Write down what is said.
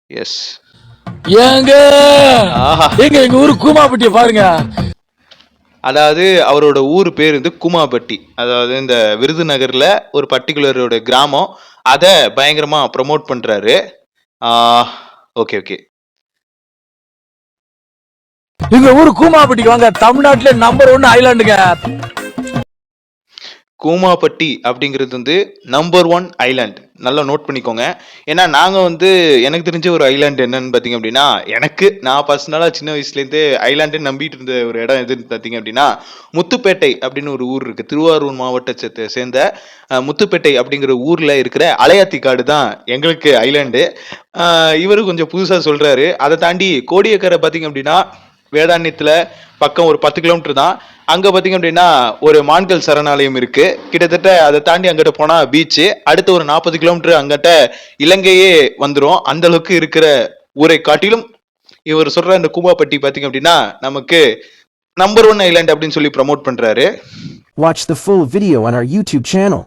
S. ஏங்க எங்க ஊரு கூமாப்பட்டிய பாருங்க. அதாவது அவரோட ஊர் பேர் வந்து கூமாப்பட்டி. அதாவது இந்த விருதுநகர்ல ஒரு பர்டிகுலரோட கிராமம். அதை பயங்கரமா ப்ரமோட் பண்றாரு. Okay okay. எங்க ஊரு கூமாப்பட்டிக்கு வாங்க, தமிழ்நாட்டுல நம்பர் 1 ஐலாண்டுங்க. கூமாப்பட்டி அப்படிங்கிறது வந்து நம்பர் 1 ஐலாண்ட். நல்லா நோட் பண்ணிக்கோங்க. ஏன்னா நாங்கள் வந்து எனக்கு தெரிஞ்ச ஒரு ஐலாண்ட் என்னன்னு பார்த்தீங்க அப்படின்னா, நான் பர்சனலாக சின்ன வயசுலேருந்து ஐலாண்டுன்னு நம்பிட்டு இருந்த ஒரு இடம் எதுன்னு பார்த்தீங்க அப்படின்னா, முத்துப்பேட்டை அப்படின்னு ஒரு ஊர் இருக்குது. திருவாரூர் மாவட்டத்தை சேர்ந்த முத்துப்பேட்டை அப்படிங்கிற ஊரில் இருக்கிற அலையாத்தி காடு தான் எங்களுக்கு ஐலாண்டு. இவரு கொஞ்சம் புதுசாக சொல்கிறாரு. அதை தாண்டி கோடியக்கரை பார்த்தீங்க அப்படின்னா வேதாரண்யத்தில் பக்கம் ஒரு 10 கிலோமீட்டர் தான். அங்க பாத்தீங்க அப்படின்னா ஒரு மான்கள் சரணாலயம் இருக்கு. கிட்டத்தட்ட அதை தாண்டி அங்கிட்ட போனா பீச்சு. அடுத்து ஒரு 40 கிலோமீட்டர் அங்கிட்ட இலங்கையே வந்துரும். அந்த அளவுக்கு இருக்கிற ஊரை காட்டிலும் இவர் சொல்ற இந்த கூமாப்பட்டி பாத்தீங்க அப்படின்னா நமக்கு நம்பர் 1 ஐலாண்ட் அப்படின்னு சொல்லி ப்ரமோட் பண்றாரு. Watch the full video on our YouTube channel.